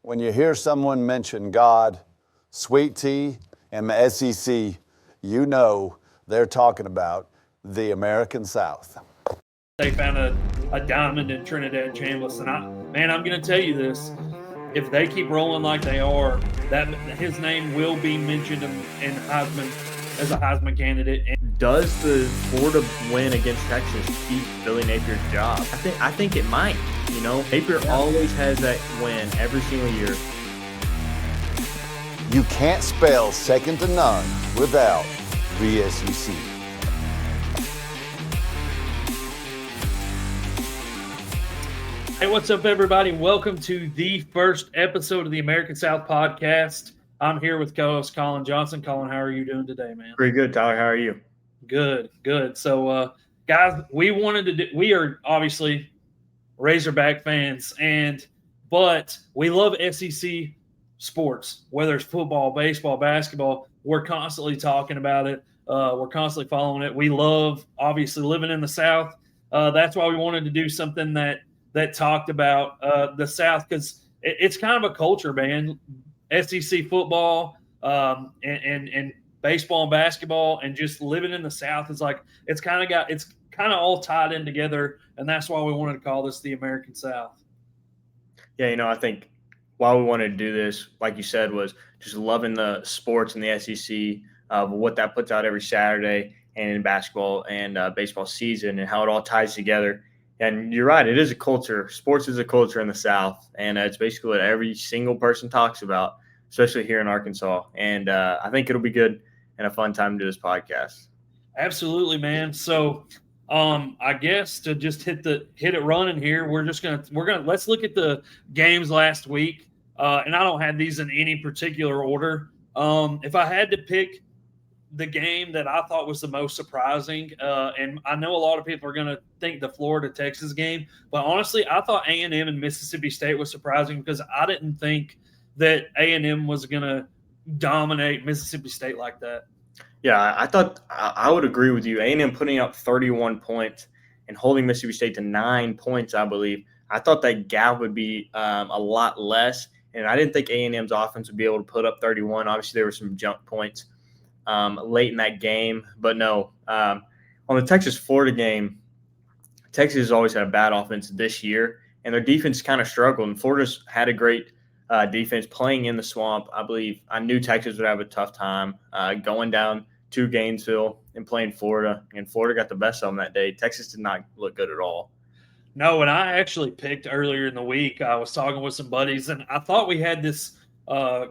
When you hear someone mention God, sweet tea, and the SEC, you know they're talking about the American South. They found a diamond in Trinidad Chambliss, and I'm going to tell you this: if they keep rolling like they are, that his name will be mentioned in Heisman as a Heisman candidate. Does the Florida win against Texas keep Billy Napier's job? I think it might. You know, Napier always has that win every single year. You can't spell second to none without the SEC. Hey, what's up, everybody? Welcome to the first episode of the American South podcast. I'm here with co-host Colin Johnson. Colin, how are you doing today, man? Pretty good, Tyler. How are you? Good. So, guys, we are obviously Razorback fans, but we love SEC sports, whether it's football, baseball, basketball. We're constantly talking about it. We're constantly following it. We love, obviously, living in the South. That's why we wanted to do something that talked about the South, because it's kind of a culture, man. SEC football and baseball and basketball, and just living in the South is like it's kind of all tied in together, and that's why we wanted to call this the American South. Yeah, you know, I think why we wanted to do this, like you said, was just loving the sports and the SEC, what that puts out every Saturday, and in basketball and baseball season, and how it all ties together. And you're right, it is a culture. Sports is a culture in the South, and it's basically what every single person talks about, especially here in Arkansas. And I think it'll be good and a fun time to do this podcast. Absolutely, man. So I guess to just hit it running here, let's look at the games last week. And I don't have these in any particular order. If I had to pick the game that I thought was the most surprising, and I know a lot of people are going to think the Florida-Texas game, but honestly, I thought A&M and Mississippi State was surprising because I didn't think that A&M was going to dominate Mississippi State like that. Yeah, I thought I would agree with you. A&M putting up 31 points and holding Mississippi State to 9 points, I believe. I thought that gap would be a lot less, and I didn't think A&M's offense would be able to put up 31. Obviously, there were some jump points late in that game. But no, on the Texas-Florida game, Texas has always had a bad offense this year, and their defense kind of struggled. And Florida's had a great defense playing in the swamp. I believe I knew Texas would have a tough time going down to Gainesville and playing Florida, and Florida got the best of them that day. Texas did not look good at all. No, and I actually picked earlier in the week. I was talking with some buddies, and I thought we had this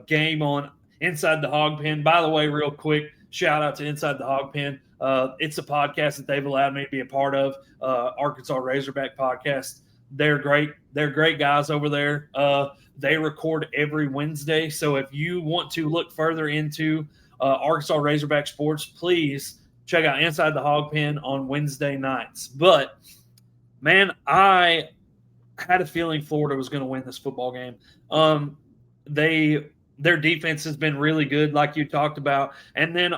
game on Inside the Hog Pen. By the way, real quick, shout out to Inside the Hog Pen. It's a podcast that they've allowed me to be a part of, Arkansas Razorback podcast. They're great. They're great guys over there. They record every Wednesday. So if you want to look further into Arkansas Razorback sports, please check out Inside the Hog Pen on Wednesday nights. But, man, I had a feeling Florida was going to win this football game. Their defense has been really good, like you talked about. And then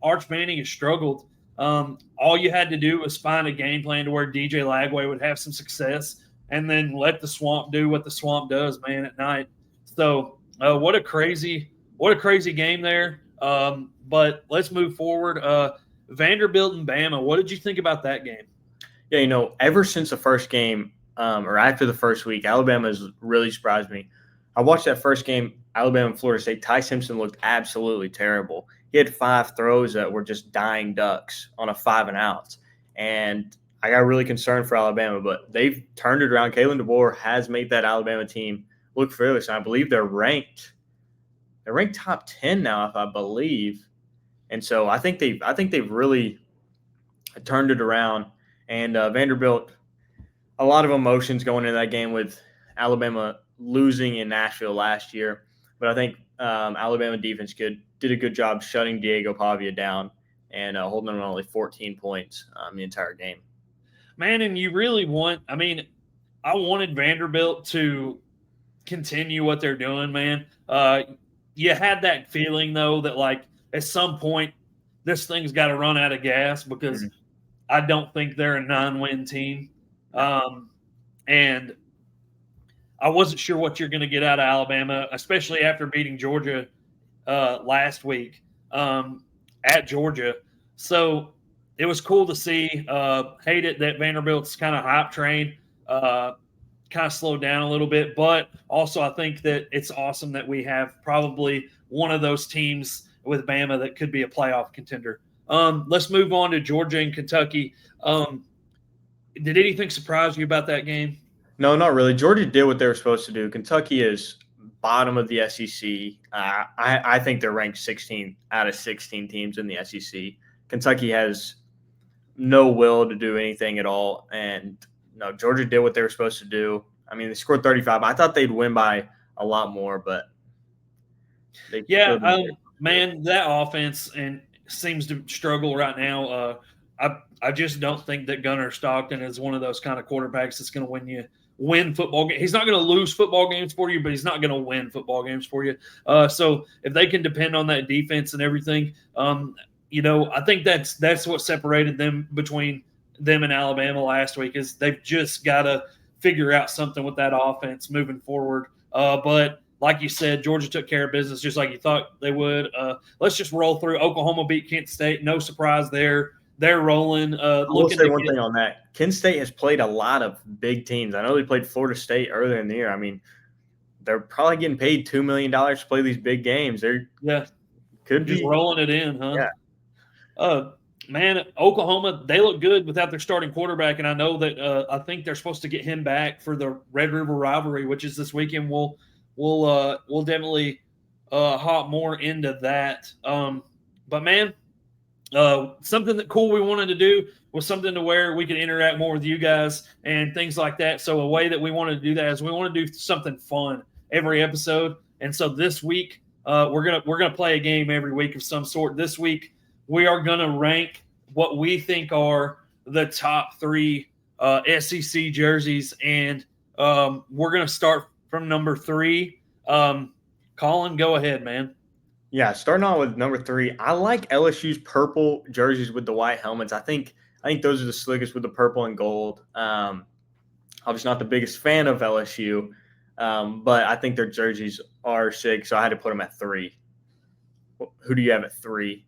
Arch Manning has struggled. All you had to do was find a game plan to where DJ Lagway would have some success, and then let the swamp do what the swamp does, man, at night. So what a crazy game there. But let's move forward. Vanderbilt and Bama, what did you think about that game? Yeah, you know, ever since the first game or after the first week, Alabama has really surprised me. I watched that first game, Alabama and Florida State. Ty Simpson looked absolutely terrible. He had 5 throws that were just dying ducks on a 5-and-outs. And I got really concerned for Alabama, but they've turned it around. Kalen DeBoer has made that Alabama team look fearless, and I believe they're ranked top 10 now, if I believe. And so I think they've really turned it around. And Vanderbilt, a lot of emotions going into that game with Alabama losing in Nashville last year. But I think Alabama defense did a good job shutting Diego Pavia down and holding him to only 14 points the entire game. Man, and you really I wanted Vanderbilt to continue what they're doing, man. You had that feeling, though, that, like, at some point this thing's got to run out of gas because I don't think they're a 9-win team. And I wasn't sure what you're going to get out of Alabama, especially after beating Georgia last week at Georgia. So it was cool to see. Hate it that Vanderbilt's kind of hype train kind of slowed down a little bit, but also I think that it's awesome that we have probably one of those teams with Bama that could be a playoff contender. Let's move on to Georgia and Kentucky. Did anything surprise you about that game? No, not really. Georgia did what they were supposed to do. Kentucky is bottom of the SEC. I think they're ranked 16 out of 16 teams in the SEC. Kentucky has no will to do anything at all. And no, Georgia did what they were supposed to do. I mean, they scored 35. I thought they'd win by a lot more, but man, that offense and seems to struggle right now. I just don't think that Gunnar Stockton is one of those kind of quarterbacks that's going to win football games. He's not going to lose football games for you, but he's not going to win football games for you. So if they can depend on that defense and everything, I think that's what separated them between them and Alabama last week is they've just got to figure out something with that offense moving forward. But like you said, Georgia took care of business just like you thought they would. Let's just roll through. Oklahoma beat Kent State. No surprise there. They're rolling. I will say one thing on that. Kent State has played a lot of big teams. I know they played Florida State earlier in the year. I mean, they're probably getting paid $2 million to play these big games. Could be rolling it in, huh? Yeah. Man, Oklahoma, they look good without their starting quarterback, and I know that I think they're supposed to get him back for the Red River rivalry, which is this weekend. We'll definitely hop more into that. But man, something that cool we wanted to do was something to where we could interact more with you guys and things like that. So a way that we wanted to do that is we want to do something fun every episode. And so this week we're gonna play a game every week of some sort. This week we are gonna rank what we think are the top 3 SEC jerseys, and we're gonna start from number 3. Colin, go ahead, man. Yeah, starting on with number 3, I like LSU's purple jerseys with the white helmets. I think those are the slickest with the purple and gold. Obviously not the biggest fan of LSU, but I think their jerseys are sick, so I had to put them at 3. Who do you have at 3?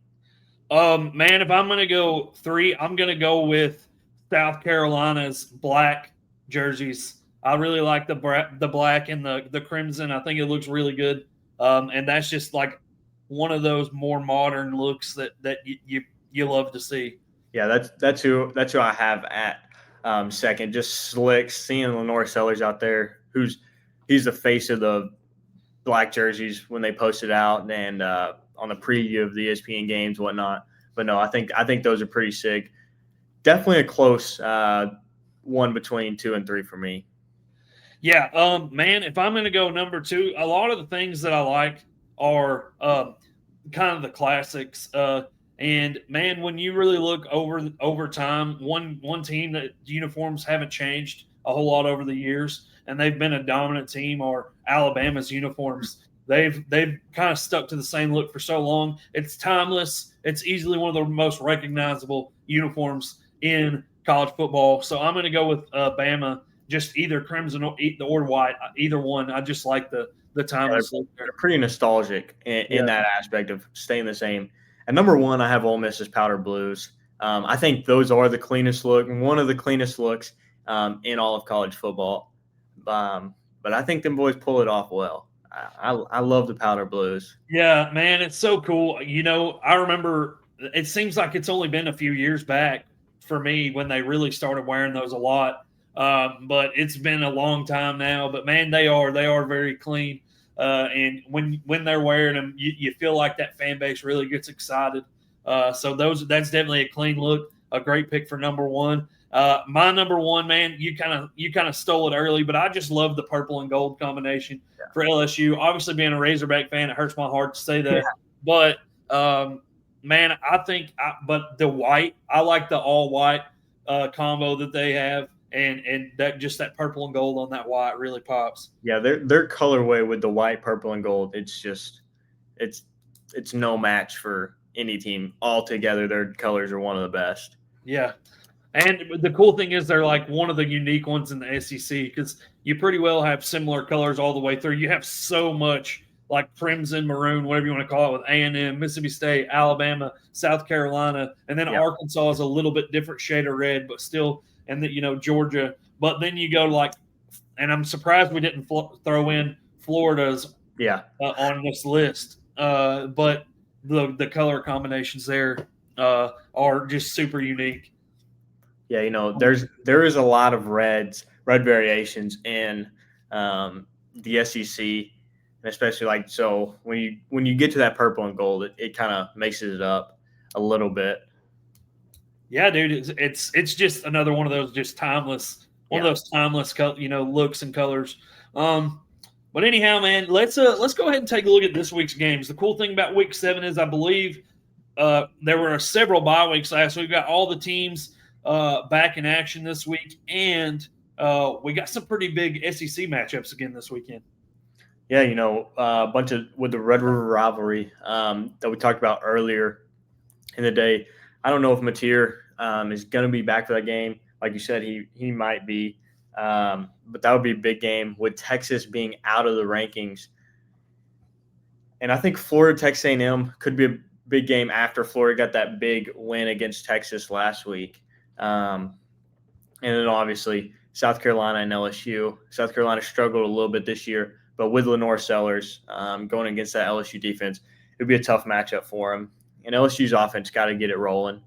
Man, if I'm going to go 3, I'm going to go with South Carolina's black jerseys. I really like the black and the crimson. I think it looks really good, and that's just like one of those more modern looks that you love to see. Yeah, that's who I have at second. Just slick, seeing Lenore Sellers out there, he's the face of the black jerseys when they post it out and on the preview of the ESPN games, whatnot. But no, I think those are pretty sick. Definitely a close one between 2 and 3 for me. Yeah, man, if I'm going to go number 2, a lot of the things that I like are kind of the classics. And man, when you really look over time, one team that uniforms haven't changed a whole lot over the years, and they've been a dominant team, are Alabama's uniforms. They've kind of stuck to the same look for so long. It's timeless. It's easily one of the most recognizable uniforms in college football. So I'm going to go with Bama, just either crimson or white, either one. I just like the timeless look there. They're pretty nostalgic in that aspect of staying the same. At number 1, I have Ole Miss's powder blues. I think those are the cleanest look, one of the cleanest looks in all of college football. But I think them boys pull it off well. I love the powder blues. Yeah, man, it's so cool. I remember it seems like it's only been a few years back for me when they really started wearing those a lot. But it's been a long time now. But man, they are very clean. And when they're wearing them, you feel like that fan base really gets excited. So that's definitely a clean look, a great pick for number 1. My number 1, man, you kind of stole it early, but I just love the purple and gold combination for LSU. Obviously, being a Razorback fan, it hurts my heart to say that, but man, but the white, I like the all white combo that they have. And that purple and gold on that white really pops. Yeah, their colorway with the white, purple, and gold, it's no match for any team. Altogether, their colors are one of the best. Yeah. And the cool thing is they're like one of the unique ones in the SEC because you pretty well have similar colors all the way through. You have so much like crimson, maroon, whatever you want to call it, with A&M, Mississippi State, Alabama, South Carolina, and then Arkansas is a little bit different shade of red, but still, and Georgia. But then you go like, and I'm surprised we didn't throw in Florida's on this list. But the color combinations there are just super unique. Yeah, there is a lot of red variations in the SEC, and especially when you get to that purple and gold, it kind of mixes it up a little bit. Yeah, dude, it's just another one of those just timeless, of those timeless, looks and colors. But anyhow, man, let's go ahead and take a look at this week's games. The cool thing about Week 7 is I believe there were several bye weeks last week. We've got all the teams back in action this week, and we got some pretty big SEC matchups again this weekend. Yeah, a bunch with the Red River rivalry that we talked about earlier in the day. I don't know if Napier is going to be back for that game. Like you said, he might be, but that would be a big game with Texas being out of the rankings. And I think Florida Texas A&M could be a big game after Florida got that big win against Texas last week. And then obviously South Carolina and LSU. South Carolina struggled a little bit this year, but with Lenore Sellers going against that LSU defense, it would be a tough matchup for them. And LSU's offense got to get it rolling.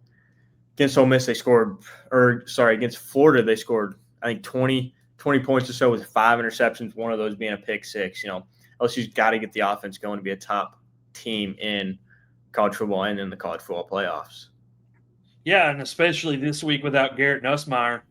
Against Ole Miss, against Florida, they scored, I think, 20 points or so with 5 interceptions, one of those being a pick six. LSU's got to get the offense going to be a top team in college football and in the college football playoffs. Yeah, and especially this week without Garrett Nussmeier,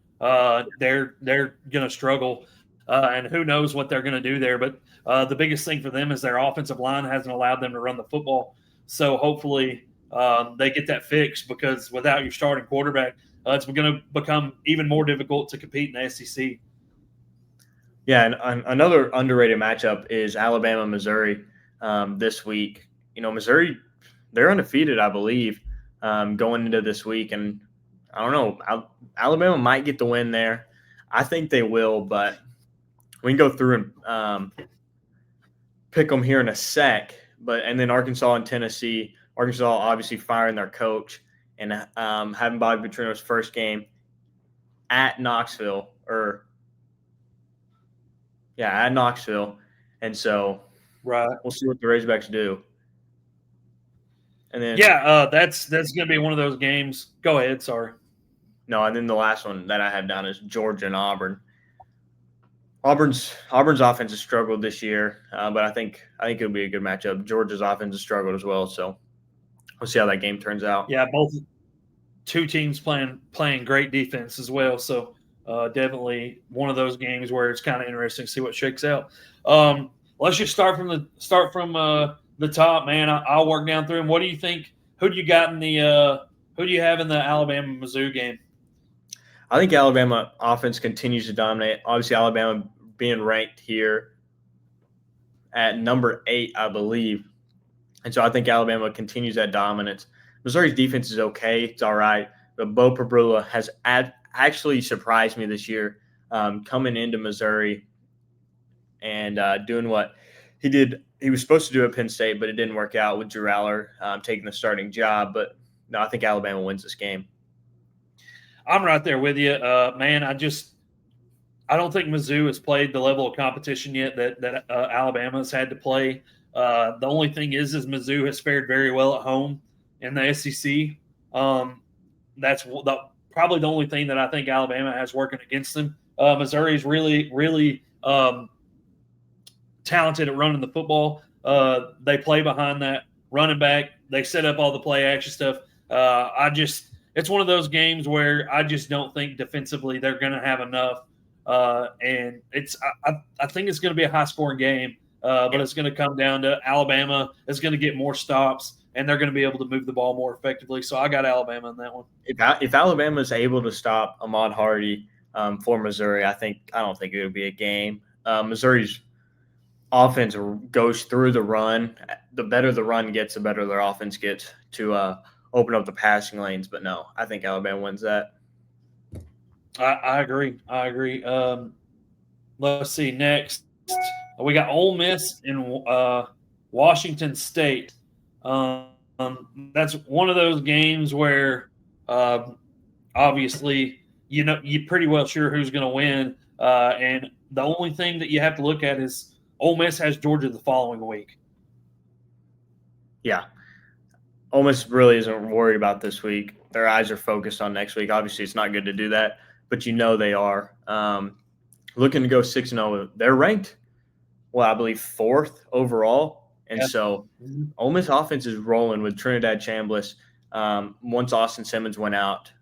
they're going to struggle, and who knows what they're going to do there. But the biggest thing for them is their offensive line hasn't allowed them to run the football. So hopefully they get that fixed, because without your starting quarterback, it's going to become even more difficult to compete in the SEC. Yeah, and another underrated matchup is Alabama-Missouri this week. Missouri, they're undefeated, I believe, going into this week. And I don't know, Alabama might get the win there. I think they will, but we can go through and pick them here in a sec. And then Arkansas and Tennessee. Arkansas obviously firing their coach and having Bobby Petrino's first game at Knoxville. At Knoxville. And so we'll see what the Razorbacks do. And then that's going to be one of those games. Go ahead, sorry. No, and then the last one that I have down is Georgia and Auburn. Auburn's offense has struggled this year, but I think it'll be a good matchup. Georgia's offense has struggled as well, so we'll see how that game turns out. Yeah, both two teams playing great defense as well, so definitely one of those games where it's kind of interesting to see what shakes out. Let's just start from the top, man. I'll work down through them. What do you think? Who do you got in the who do you have in the Alabama-Mizzou game? I think Alabama offense continues to dominate. Obviously, Alabama being ranked here at number 8, I believe. And so I think Alabama continues that dominance. Missouri's defense is okay. It's all right. But Bo Pebrula has actually surprised me this year coming into Missouri and doing what he did. He was supposed to do at Penn State, but it didn't work out with Drew Aller taking the starting job. But no, I think Alabama wins this game. I'm right there with you, man. I don't think Mizzou has played the level of competition yet that Alabama has had to play. The only thing is Mizzou has fared very well at home in the SEC. That's probably the only thing that I think Alabama has working against them. Missouri is really, really talented at running the football. They play behind that running back. They set up all the play action stuff. It's one of those games where I just don't think defensively they're going to have enough. And I think it's going to be a high-scoring game, but it's going to come down to Alabama is going to get more stops, and they're going to be able to move the ball more effectively. So I got Alabama in that one. If Alabama is able to stop Ahmad Hardy for Missouri, I don't think it would be a game. Missouri's offense goes through the run. The better the run gets, the better their offense gets to open up the passing lanes. But no, I think Alabama wins that. I agree. I agree. Let's see. Next, we got Ole Miss and Washington State. That's one of those games where obviously you're pretty well sure who's going to win, and the only thing that you have to look at is Ole Miss has Georgia the following week. Yeah. Ole Miss really isn't worried about this week. Their eyes are focused on next week. Obviously, it's not good to do that, but they are. Looking to go 6-0. They're ranked, I believe 4th overall. And so Ole Miss offense is rolling with Trinidad Chambliss. Once Austin Simmons went out,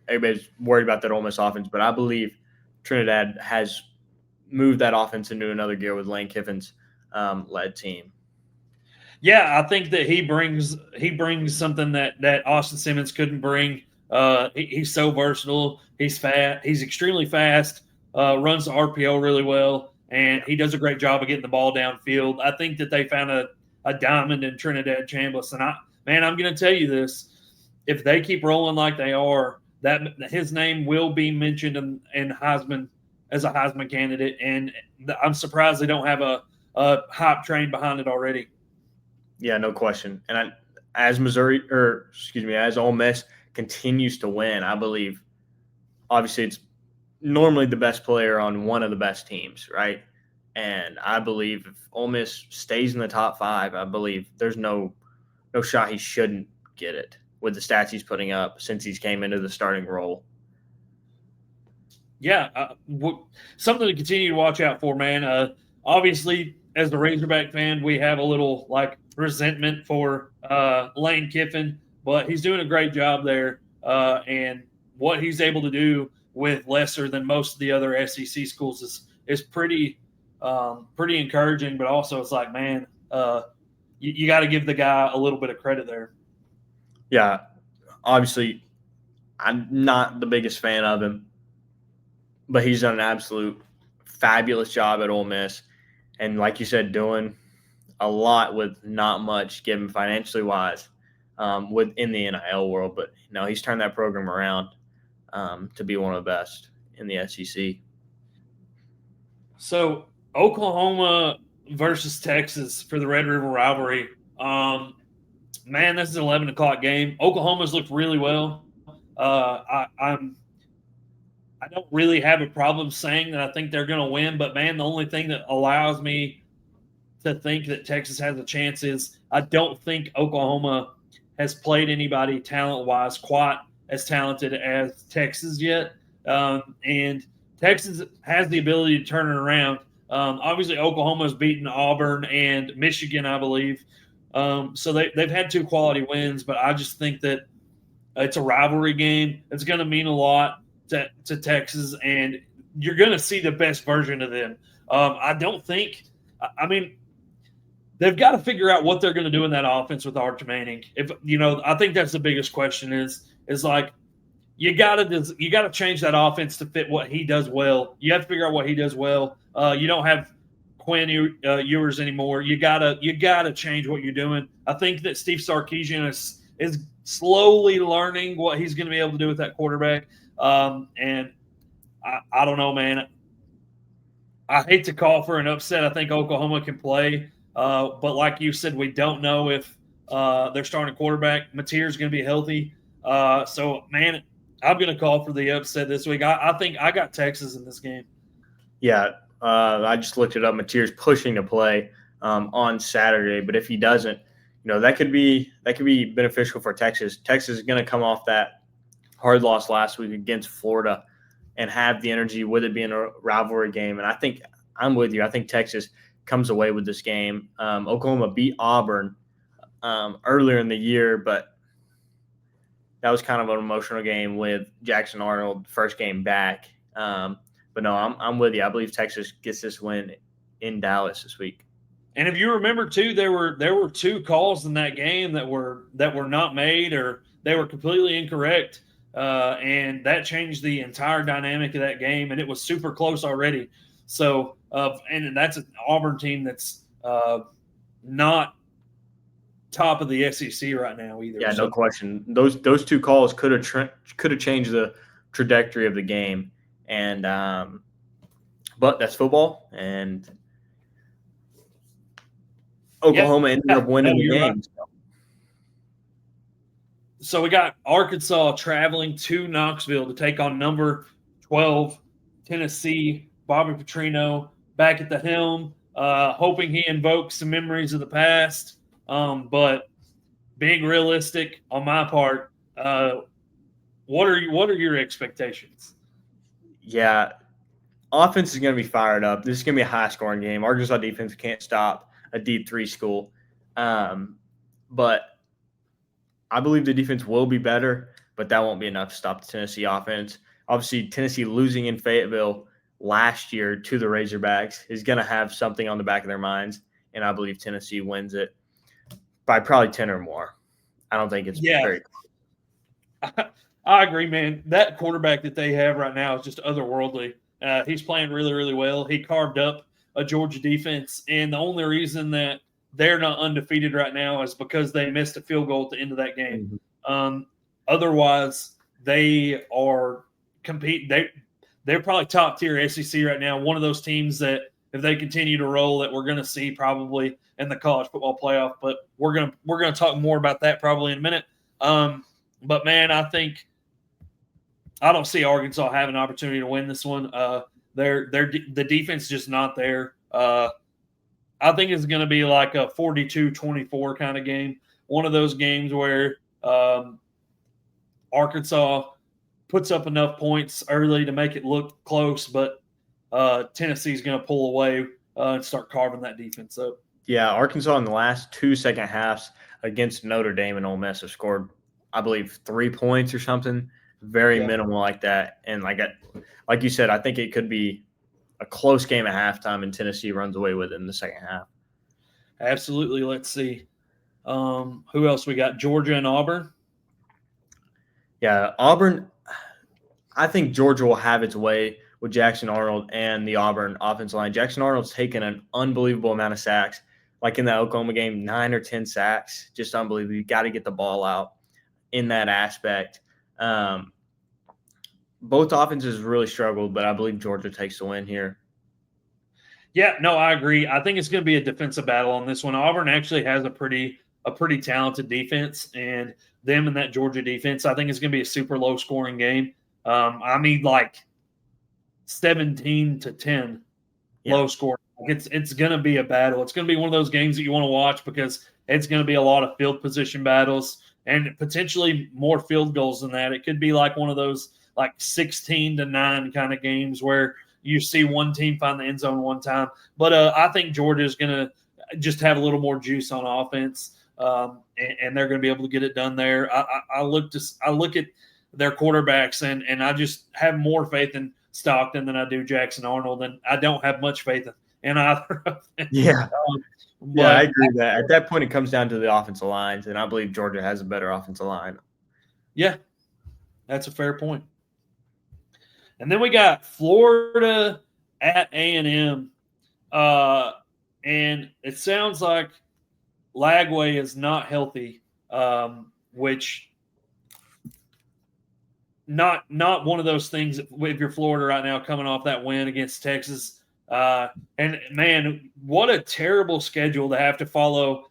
everybody's worried about that Ole Miss offense, but I believe Trinidad has moved that offense into another gear with Lane Kiffin's led team. Yeah, I think that he brings something that Austin Simmons couldn't bring. He's so versatile. He's fast. He's extremely fast. Runs the RPO really well, and he does a great job of getting the ball downfield. I think that they found a diamond in Trinidad Chambliss, and I'm going to tell you this: if they keep rolling like they are, that his name will be mentioned in Heisman as a Heisman candidate, and I'm surprised they don't have a hype train behind it already. Yeah, no question. And as Ole Miss continues to win, I believe, obviously it's normally the best player on one of the best teams, right? And I believe if Ole Miss stays in the top 5, I believe there's no shot he shouldn't get it with the stats he's putting up since he's came into the starting role. Yeah, something to continue to watch out for, man. Obviously, as the Razorback fan, we have a little resentment for Lane Kiffin, but he's doing a great job there. And what he's able to do with lesser than most of the other SEC schools is pretty encouraging. But also, it's like, man, you got to give the guy a little bit of credit there. Yeah, obviously, I'm not the biggest fan of him, but he's done an absolute fabulous job at Ole Miss. And like you said, doing a lot with not much given financially wise within the NIL world. But, he's turned that program around to be one of the best in the SEC. So Oklahoma versus Texas for the Red River rivalry. Man, this is an 11 o'clock game. Oklahoma's looked really well. I don't really have a problem saying that I think they're going to win, but man, the only thing that allows me to think that Texas has a chance is I don't think Oklahoma has played anybody talent-wise quite as talented as Texas yet. And Texas has the ability to turn it around. Obviously, Oklahoma's beaten Auburn and Michigan, I believe. So they've had 2 quality wins, but I just think that it's a rivalry game. It's going to mean a lot to Texas, and you're going to see the best version of them. I don't think – I mean, they've got to figure out what they're going to do in that offense with Arch Manning. I think that's the biggest question is like you got to change that offense to fit what he does well. You have to figure out what he does well. You don't have Quinn Ewers anymore. You gotta change what you're doing. I think that Steve Sarkisian is slowly learning what he's going to be able to do with that quarterback. And I don't know, man. I hate to call for an upset. I think Oklahoma can play. But like you said, we don't know if their starting quarterback, Napier, is going to be healthy. So, man, I'm going to call for the upset this week. I think I got Texas in this game. Yeah, I just looked it up. Napier's pushing to play on Saturday, but if he doesn't, that could be beneficial for Texas. Texas is going to come off that hard loss last week against Florida and have the energy with it being a rivalry game. And I think I'm with you. I think Texas comes away with this game. Oklahoma beat Auburn earlier in the year, but that was kind of an emotional game with Jackson Arnold, first game back. But no, I'm with you. I believe Texas gets this win in Dallas this week. And if you remember too, there were 2 calls in that game that were not made or they were completely incorrect, and that changed the entire dynamic of that game. And it was super close already. So, and that's an Auburn team that's not top of the SEC right now either. Yeah, no question. Those 2 calls could have changed the trajectory of the game. And but that's football, and Oklahoma ended up winning the game. Right. So we got Arkansas traveling to Knoxville to take on number 12 Tennessee. Bobby Petrino back at the helm, hoping he invokes some memories of the past. But being realistic on my part, what are your expectations? Yeah, offense is going to be fired up. This is going to be a high-scoring game. Arkansas defense can't stop a D3 school. But I believe the defense will be better, but that won't be enough to stop the Tennessee offense. Obviously, Tennessee losing in Fayetteville last year to the Razorbacks is going to have something on the back of their minds, and I believe Tennessee wins it by probably 10 or more. I don't think it's very close. I agree, man. That quarterback that they have right now is just otherworldly. He's playing really, really well. He carved up a Georgia defense, and the only reason that they're not undefeated right now is because they missed a field goal at the end of that game. Mm-hmm. Otherwise, they are competing. They're probably top tier SEC right now. One of those teams that, if they continue to roll, that we're going to see probably in the college football playoff. But we're gonna talk more about that probably in a minute. But man, I don't see Arkansas having an opportunity to win this one. The defense is just not there. I think it's going to be like a 42-24 kind of game. One of those games where Arkansas puts up enough points early to make it look close, but Tennessee's going to pull away and start carving that defense up. Yeah, Arkansas in the last 2 second halves against Notre Dame and Ole Miss have scored, I believe, 3 points or something. Very minimal like that. And like you said, I think it could be a close game at halftime, and Tennessee runs away with it in the second half. Absolutely. Let's see. Who else we got? Georgia and Auburn. Yeah, Auburn. I think Georgia will have its way with Jackson Arnold and the Auburn offensive line. Jackson Arnold's taken an unbelievable amount of sacks. Like in the Oklahoma game, 9 or 10 sacks. Just unbelievable. You got to get the ball out in that aspect. Both offenses really struggled, but I believe Georgia takes the win here. Yeah, no, I agree. I think it's going to be a defensive battle on this one. Auburn actually has a pretty talented defense, and them and that Georgia defense, I think it's going to be a super low-scoring game. I mean, like 17-10 low score. It's going to be a battle. It's going to be one of those games that you want to watch because it's going to be a lot of field position battles and potentially more field goals than that. It could be like one of those like 16-9 kind of games where you see one team find the end zone one time. But I think Georgia is going to just have a little more juice on offense, and they're going to be able to get it done there. I look at their quarterbacks, and I just have more faith in Stockton than I do Jackson Arnold, and I don't have much faith in either of them. Yeah. Yeah, I agree with that. At that point, it comes down to the offensive lines, and I believe Georgia has a better offensive line. Yeah, that's a fair point. And then we got Florida at A&M, and it sounds like Lagway is not healthy, which not one of those things if you're Florida right now coming off that win against Texas. And, man, what a terrible schedule to have to follow,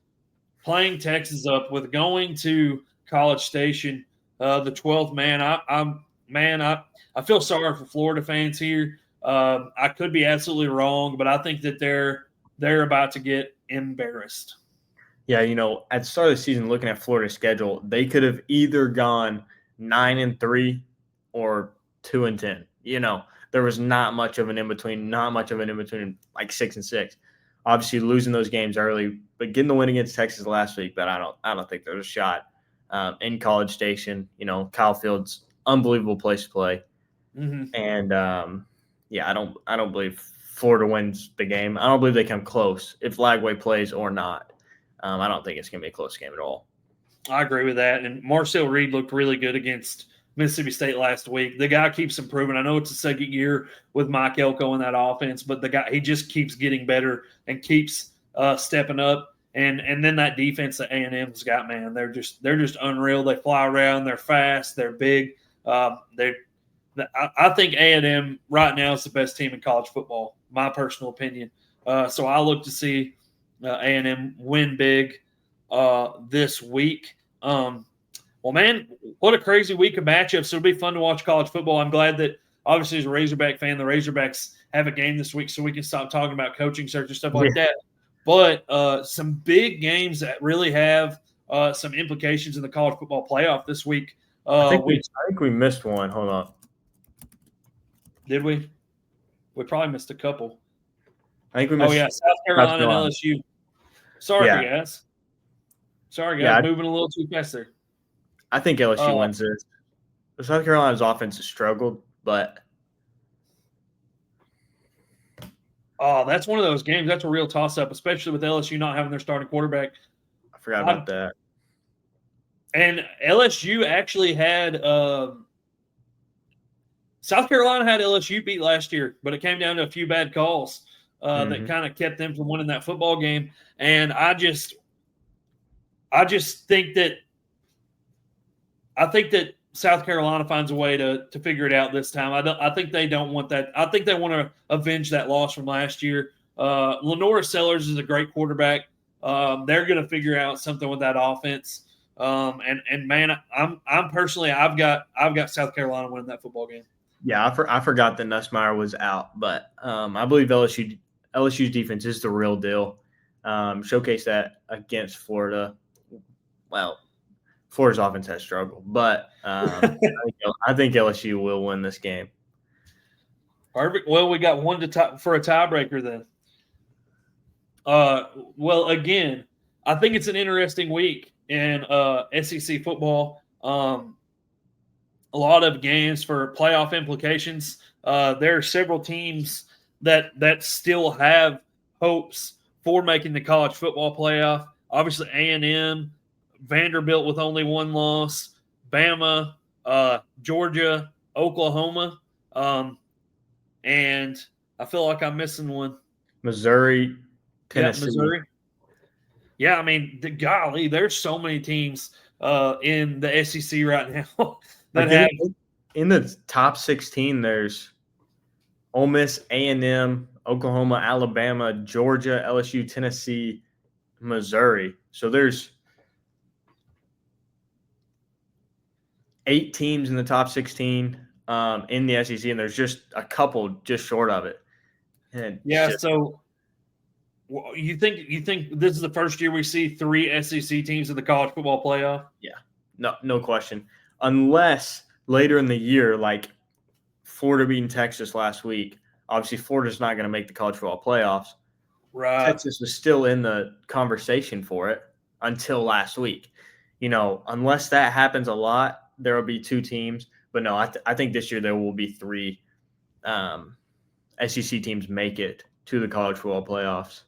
playing Texas up with going to College Station, the 12th man. I feel sorry for Florida fans here. I could be absolutely wrong, but I think that they're about to get embarrassed. Yeah, at the start of the season, looking at Florida's schedule, they could have either gone 9-3 or 2-10. There was not much of an in between, like 6-6. Obviously, losing those games early, but getting the win against Texas last week. But I don't think there's a shot in College Station. Kyle Field's unbelievable place to play. Mm-hmm. And I don't believe Florida wins the game. I don't believe they come close if Lagway plays or not. I don't think it's going to be a close game at all. I agree with that. And Marcel Reed looked really good against Mississippi State last week. The guy keeps improving. I know it's the second year with Mike Elko in that offense, but he just keeps getting better and keeps stepping up. And then that defense that A&M's got, man, they're just unreal. They fly around. They're fast. They're big. I think A&M right now is the best team in college football, my personal opinion. So I look to see A&M win big this week. Well, man, what a crazy week of matchups. It'll be fun to watch college football. I'm glad that, obviously, as a Razorback fan, the Razorbacks have a game this week so we can stop talking about coaching search and stuff like that. But some big games that really have some implications in the college football playoff this week. I think we missed one. Hold on. Did we? We probably missed a couple. I think we missed. Oh, yeah, South Carolina and LSU. Sorry, guys. Moving a little too fast there. I think LSU wins this. South Carolina's offense has struggled, but that's one of those games. That's a real toss-up, especially with LSU not having their starting quarterback. I forgot about that. And LSU actually had South Carolina had LSU beat last year, but it came down to a few bad calls that kind of kept them from winning that football game. And I just think that South Carolina finds a way to figure it out this time. I think they don't want that. I think they want to avenge that loss from last year. Lenora Sellers is a great quarterback. They're going to figure out something with that offense. And man, I'm personally, I've got South Carolina winning that football game. Yeah, I forgot that Nussmeier was out, but I believe LSU's defense is the real deal. Showcase that against Florida. Well, Florida's offense has struggled, but I think LSU will win this game. Perfect. Well, we got one for a tiebreaker then. Well, again, I think it's an interesting week in SEC football. A lot of games for playoff implications. There are several teams that still have hopes for making the college football playoff. Obviously, A&M, Vanderbilt with only one loss, Bama, Georgia, Oklahoma, and I feel like I'm missing one. Missouri, Tennessee. Yeah, Missouri. Yeah, I mean, golly, there's so many teams in the SEC right now that have. In the top 16, there's Ole Miss, A&M, Oklahoma, Alabama, Georgia, LSU, Tennessee, Missouri. So there's 8 teams in the top 16 in the SEC, and there's just a couple just short of it. And so you think this is the first year we see 3 SEC teams in the college football playoff? Yeah, no question. Unless later in the year, like Florida beating Texas last week, obviously Florida's not going to make the college football playoffs. Right. Texas was still in the conversation for it until last week. Unless that happens a lot, there will be 2 teams. But no, I think this year there will be 3 SEC teams make it to the college football playoffs.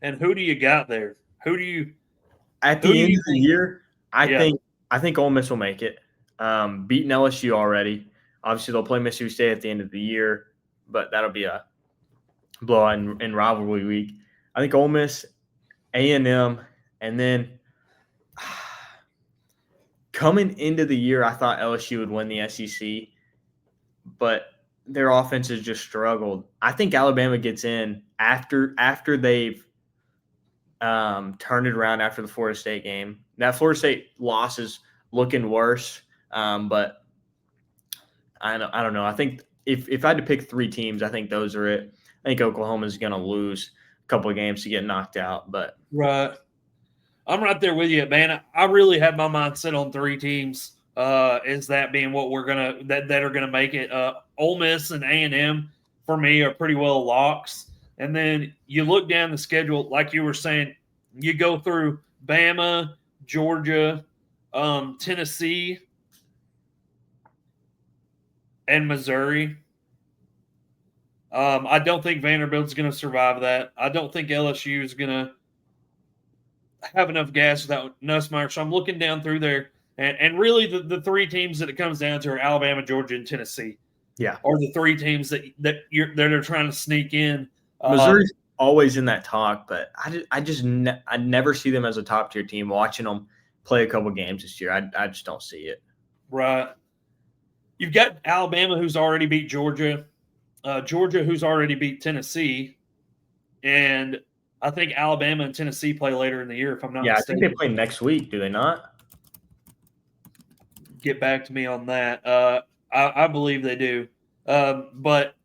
And who do you got there? At the end of the year, I think Ole Miss will make it. Beating LSU already. Obviously, they'll play Mississippi State at the end of the year, but that'll be a blowout in rivalry week. I think Ole Miss, A&M, and then coming into the year, I thought LSU would win the SEC, but their offense has just struggled. I think Alabama gets in after they've turned it around after the Florida State game. That Florida State loss is looking worse, but I don't know. I think if I had to pick 3 teams, I think those are it. I think Oklahoma's going to lose a couple of games to get knocked out, but right. I'm right there with you, man. I really had my mind set on 3 teams. Is that being what we're gonna that are gonna make it? Ole Miss and A&M for me are pretty well locks. And then you look down the schedule, like you were saying, you go through Bama, Georgia, Tennessee, and Missouri. I don't think Vanderbilt's going to survive that. I don't think LSU is going to have enough gas without Nussmeier. So I'm looking down through there, and really the 3 teams that it comes down to are Alabama, Georgia, and Tennessee. Yeah, are the 3 teams that are trying to sneak in. Missouri's always in that talk, but I never see them as a top tier team. Watching them play a couple games this year, I just don't see it. Right. you've got Alabama, who's already beat Georgia, Georgia, who's already beat Tennessee, and I think Alabama and Tennessee play later in the year, if I'm not Yeah, I mistaken. think they play next week. Do they not? Get back to me on that. I believe they do. But,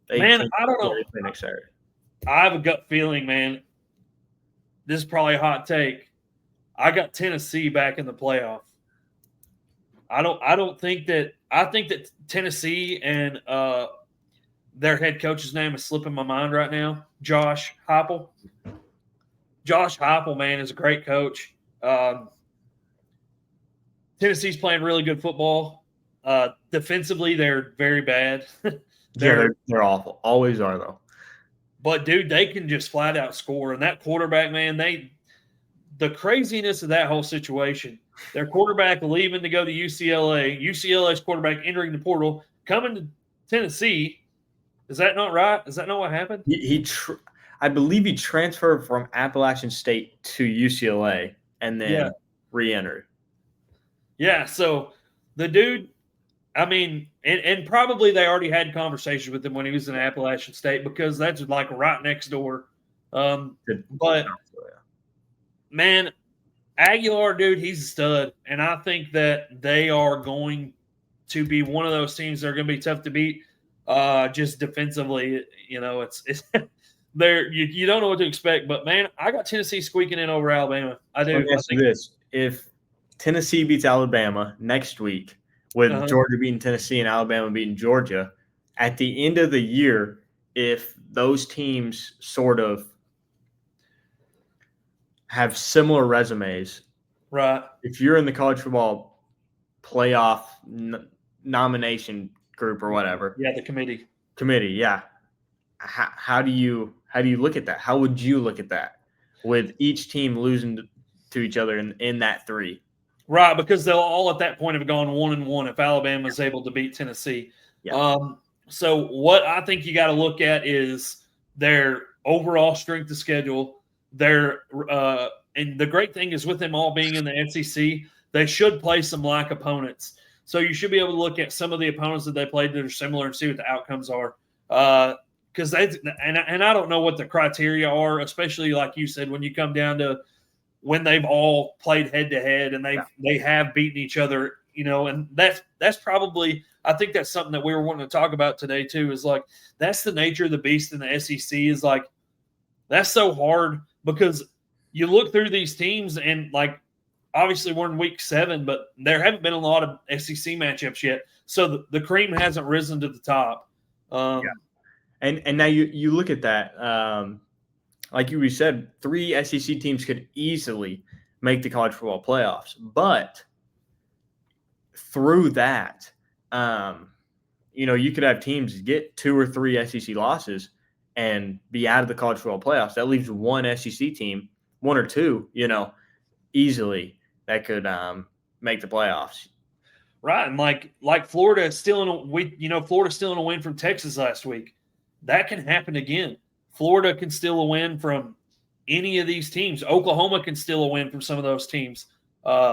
man, I don't know. They play next Saturday. I have a gut feeling, man. This is probably a hot take. I got Tennessee back in the playoff. I think that Tennessee and their head coach's name is slipping my mind right now. Josh Heupel. Josh Heupel, man, is a great coach. Tennessee's playing really good football. Defensively, they're very bad. They're awful. Always are, though. But, dude, they can just flat out score. And that quarterback, man, the craziness of that whole situation, their quarterback leaving to go to UCLA, UCLA's quarterback entering the portal, coming to Tennessee. Is that not right? Is that not what happened? I believe he transferred from Appalachian State to UCLA and then re-entered. Yeah, so the dude, I mean, and probably they already had conversations with him when he was in Appalachian State because that's like right next door. But, man, Aguilar, dude, he's a stud. And I think that they are going to be one of those teams that are going to be tough to beat just defensively. You know, it's there. You don't know what to expect. But, man, I got Tennessee squeaking in over Alabama. I do. Let me ask you this. If Tennessee beats Alabama next week with Georgia beating Tennessee and Alabama beating Georgia, at the end of the year, if those teams sort of have similar resumes, right? If you're in the college football playoff nomination group or whatever, the committee, yeah. How do you look at that? How would you look at that with each team losing to each other in that three? Right, because they'll all at that point have gone 1-1 if Alabama is able to beat Tennessee. Yeah. So what I think you got to look at is their overall strength of schedule. Their and the great thing is with them all being in the SEC, they should play some like opponents. So you should be able to look at some of the opponents that they played that are similar and see what the outcomes are. Because and I don't know what the criteria are, especially like you said when you come down to when they've all played head to head and they have beaten each other, you know, and that's probably, I think that's something that we were wanting to talk about today too, is like, that's the nature of the beast in the SEC is like, that's so hard because you look through these teams and like, obviously we're in week 7, but there haven't been a lot of SEC matchups yet. So the cream hasn't risen to the top. And now you look at that, like you said, 3 SEC teams could easily make the college football playoffs. But through that, you could have teams get 2 or 3 SEC losses and be out of the college football playoffs. That leaves one SEC team, 1 or 2, easily that could make the playoffs. Right, and like Florida Florida's still in a win from Texas last week. That can happen again. Florida can steal a win from any of these teams. Oklahoma can steal a win from some of those teams.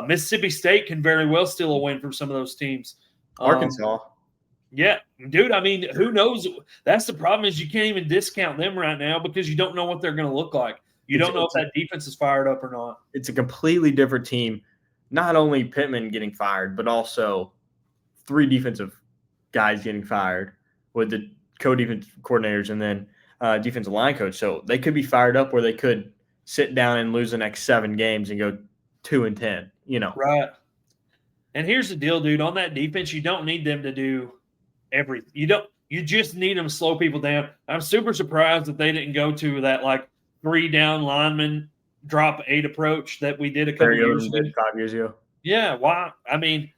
Mississippi State can very well steal a win from some of those teams. Arkansas. Yeah, dude, I mean, who knows? That's the problem is you can't even discount them right now because you don't know what they're going to look like. You don't know if that defense is fired up or not. It's a completely different team. Not only Pittman getting fired, but also 3 defensive guys getting fired with the co-defensive coordinators and then defensive line coach. So they could be fired up where they could sit down and lose the next 7 games and go 2-10, Right. And here's the deal, dude. On that defense, you don't need them to do everything. You just need them to slow people down. I'm super surprised that they didn't go to that like 3 down lineman drop 8 approach that we did a couple years ago. 5 years ago. Yeah, why? I mean,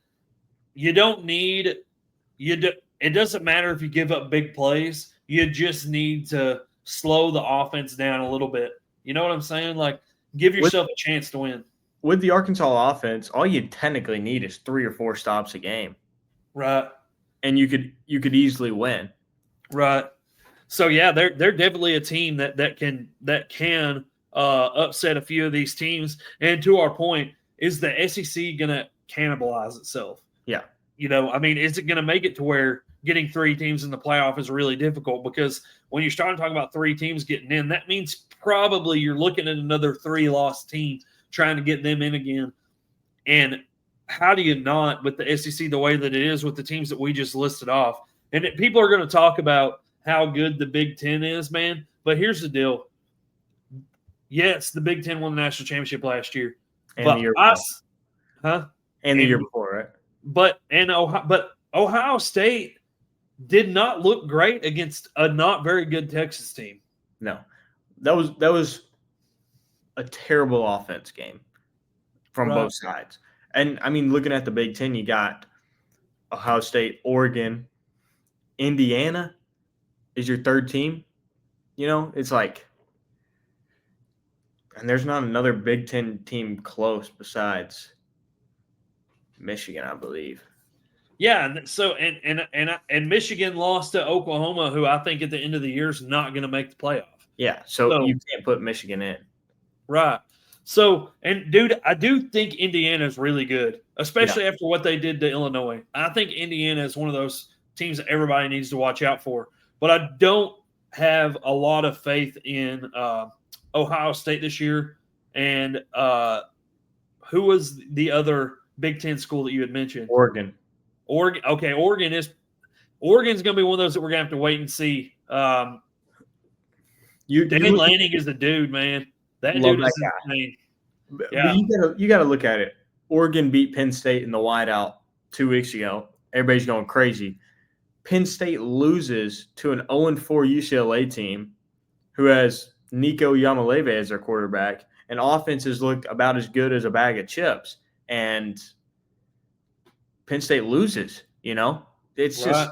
you don't need it doesn't matter if you give up big plays. You just need to slow the offense down a little bit. You know what I'm saying? Like, give yourself a chance to win. With the Arkansas offense, all you technically need is 3 or 4 stops a game. Right. And you could easily win. Right. So yeah, they're definitely a team that can upset a few of these teams. And to our point, is the SEC gonna cannibalize itself? Yeah. I mean, is it going to make it to where getting 3 teams in the playoff is really difficult? Because when you're starting to talk about 3 teams getting in, that means probably you're looking at another 3-loss team trying to get them in again. And how do you not, with the SEC the way that it is, with the teams that we just listed off? And people are going to talk about how good the Big Ten is, man. But here's the deal. Yes, the Big Ten won the national championship last year. And the year before. And the year before, right? But Ohio State did not look great against a not very good Texas team. No. That was a terrible offense game from both sides. And, I mean, looking at the Big Ten, you got Ohio State, Oregon, Indiana is your 3rd team. It's like – and there's not another Big Ten team close besides Michigan, I believe. Yeah, so and Michigan lost to Oklahoma, who I think at the end of the year is not going to make the playoff. Yeah, so you can't put Michigan in. Right. So, and dude, I do think Indiana is really good, especially after what they did to Illinois. I think Indiana is one of those teams that everybody needs to watch out for. But I don't have a lot of faith in Ohio State this year. And who was the other Big Ten school that you had mentioned? Oregon. Okay, Oregon's going to be one of those that we're going to have to wait and see. Dan Lanning is the dude, man. That dude is insane. Yeah. But you got to look at it. Oregon beat Penn State in the whiteout 2 weeks ago. Everybody's going crazy. Penn State loses to an 0-4 UCLA team who has Nico Yamaleve as their quarterback, and offenses looked about as good as a bag of chips. And Penn State loses, It's just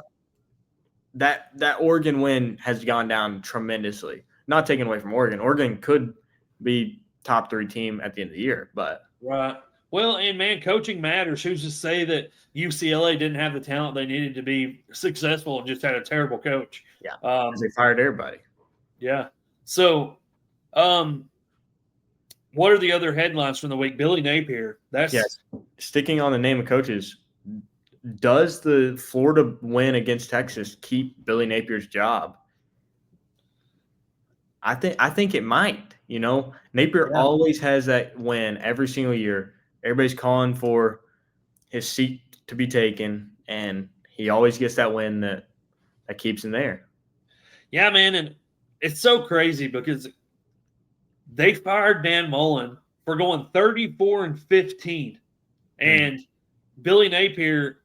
that Oregon win has gone down tremendously. Not taken away from Oregon. Oregon could be top 3 team at the end of the year, but right. Well, and man, coaching matters. Who's to say that UCLA didn't have the talent they needed to be successful and just had a terrible coach? Yeah, they fired everybody. Yeah. So, what are the other headlines from the week? Billy Napier. Sticking on the name of coaches. Does the Florida win against Texas keep Billy Napier's job? I think it might. Napier always has that win every single year. Everybody's calling for his seat to be taken, and he always gets that win that keeps him there. Yeah, man, and it's so crazy because they fired Dan Mullen for going 34-15, and Billy Napier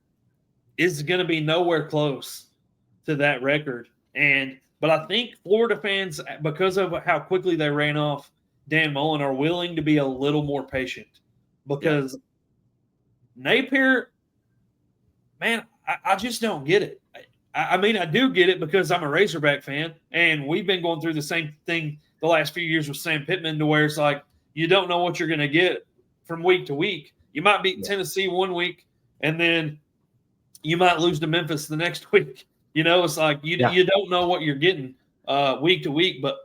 is going to be nowhere close to that record. But I think Florida fans, because of how quickly they ran off Dan Mullen, are willing to be a little more patient because Napier, man, I just don't get it. I mean, I do get it because I'm a Razorback fan, and we've been going through the same thing the last few years with Sam Pittman, to where it's like you don't know what you're going to get from week to week. You might beat Tennessee one week, and then you might lose to Memphis the next week. It's like you don't know what you're getting week to week. But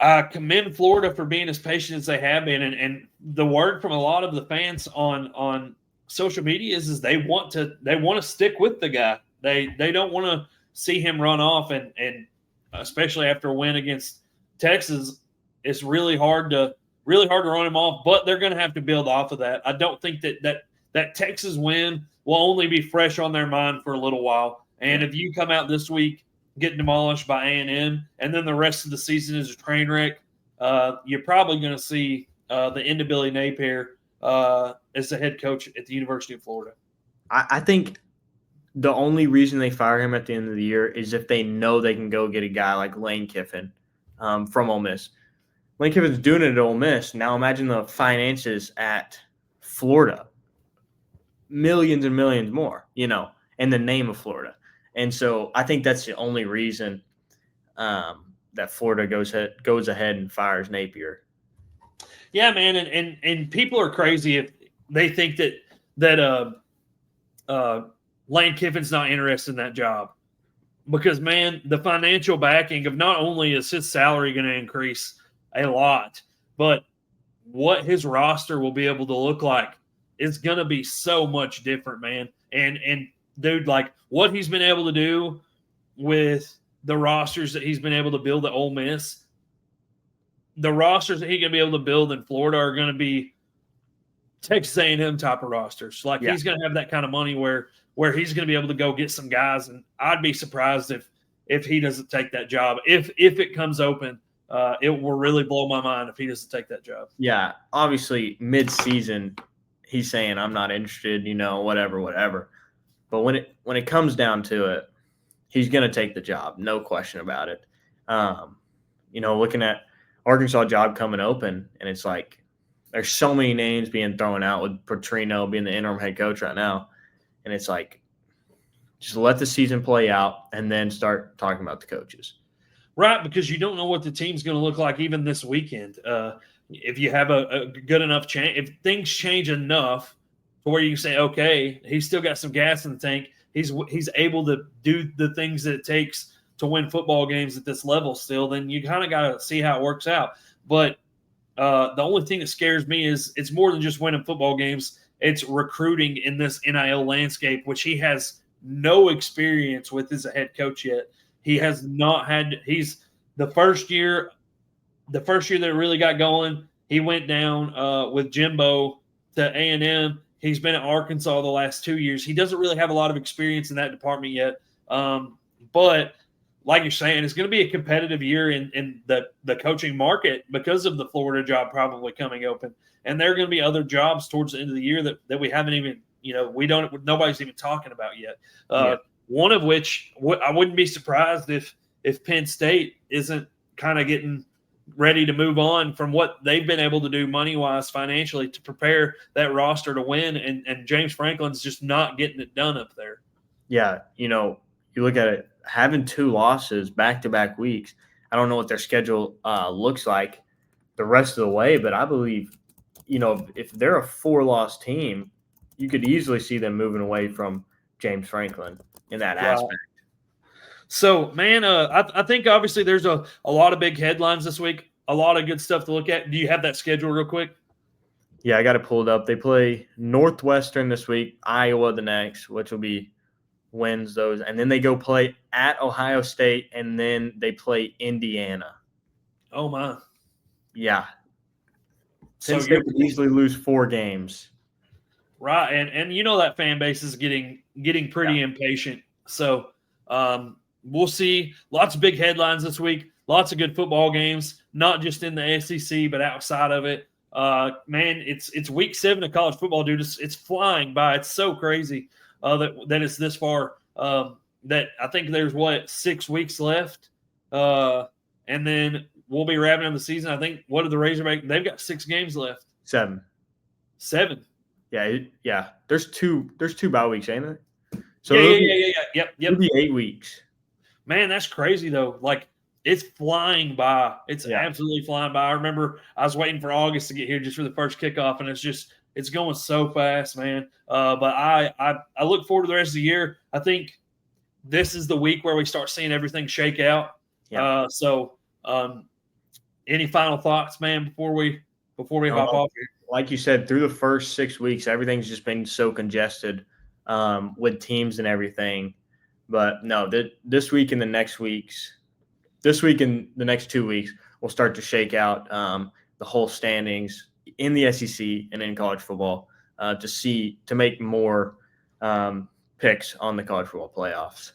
I commend Florida for being as patient as they have been. And the word from a lot of the fans on social media is they want to stick with the guy. They don't want to see him run off, and especially after a win against Texas, it's really hard to run him off. But they're going to have to build off of that. I don't think that Texas win will only be fresh on their mind for a little while. And if you come out this week getting demolished by A&M, and then the rest of the season is a train wreck, you're probably going to see the end of Billy Napier as the head coach at the University of Florida. I think the only reason they fire him at the end of the year is if they know they can go get a guy like Lane Kiffin from Ole Miss. Lane Kiffin's doing it at Ole Miss. Now imagine the finances at Florida. Millions and millions more, in the name of Florida. And so I think that's the only reason that Florida goes ahead and fires Napier. Yeah, man, and people are crazy if they think that Lane Kiffin's not interested in that job, because man, the financial backing of not only is his salary going to increase a lot, but what his roster will be able to look like is going to be so much different, man. And dude, like what he's been able to do with the rosters that he's been able to build at Ole Miss, the rosters that he's going to be able to build in Florida are going to be Texas A&M type of rosters. Like he's going to have that kind of money where he's going to be able to go get some guys. And I'd be surprised if he doesn't take that job. If it comes open, it will really blow my mind if he doesn't take that job. Yeah, obviously mid-season, he's saying I'm not interested, whatever. But when it comes down to it, he's going to take the job, no question about it. Looking at Arkansas job coming open, and it's like there's so many names being thrown out with Petrino being the interim head coach right now, and it's like just let the season play out and then start talking about the coaches. Right, because you don't know what the team's going to look like even this weekend. If you have a good enough chance, if things change enough to where you can say, okay, he's still got some gas in the tank. He's able to do the things that it takes to win football games at this level still, then you kind of got to see how it works out. But the only thing that scares me is it's more than just winning football games. It's recruiting in this NIL landscape, which he has no experience with as a head coach yet. He has not had – he's the first year that it really got going, he went down with Jimbo to A&M. He's been at Arkansas the last 2 years. He doesn't really have a lot of experience in that department yet. But like you're saying, it's going to be a competitive year in the coaching market because of the Florida job probably coming open. And there are going to be other jobs towards the end of the year that we haven't even – nobody's even talking about yet. One of which I wouldn't be surprised if Penn State isn't kind of getting ready to move on from what they've been able to do money-wise financially to prepare that roster to win, and James Franklin's just not getting it done up there. Yeah, you look at it, having 2 losses back-to-back weeks, I don't know what their schedule looks like the rest of the way, but I believe, if they're a 4-loss team, you could easily see them moving away from James Franklin in that aspect. So, man, I think obviously there's a lot of big headlines this week, a lot of good stuff to look at. Do you have that schedule real quick? Yeah, I got it pulled up. They play Northwestern this week, Iowa the next, which will be wins those. And then they go play at Ohio State, and then they play Indiana. Oh, my. Yeah. So Since they could easily lose 4 games. Right, and that fan base is getting pretty impatient. So we'll see. Lots of big headlines this week. Lots of good football games, not just in the SEC but outside of it. Man, it's week 7 of college football, dude. It's flying by. It's so crazy that it's this far. That I think there's 6 weeks left, and then we'll be wrapping up the season. I think what are the Razorbacks? They've got 6 games left. 7. 7. Yeah. There's two bye weeks, ain't it? So yeah. Yep. It'll be 8 weeks. Man, that's crazy though. Like it's flying by. It's absolutely flying by. I remember I was waiting for August to get here just for the first kickoff, and it's going so fast, man. But I look forward to the rest of the year. I think this is the week where we start seeing everything shake out. Yeah. Any final thoughts, man, before we hop off here? Like you said, through the first 6 weeks, everything's just been so congested with teams and everything. But no, this week and the next 2 weeks, we'll start to shake out the whole standings in the SEC and in college football to make more picks on the college football playoffs.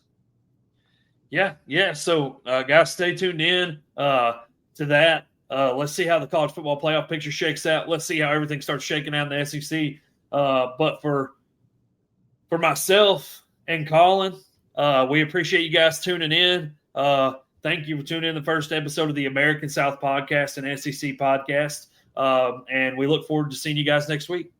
Yeah. So, guys, stay tuned in to that. Let's see how the college football playoff picture shakes out. Let's see how everything starts shaking out in the SEC. But for myself and Colin, we appreciate you guys tuning in. Thank you for tuning in the first episode of the American South Podcast and SEC Podcast. And we look forward to seeing you guys next week.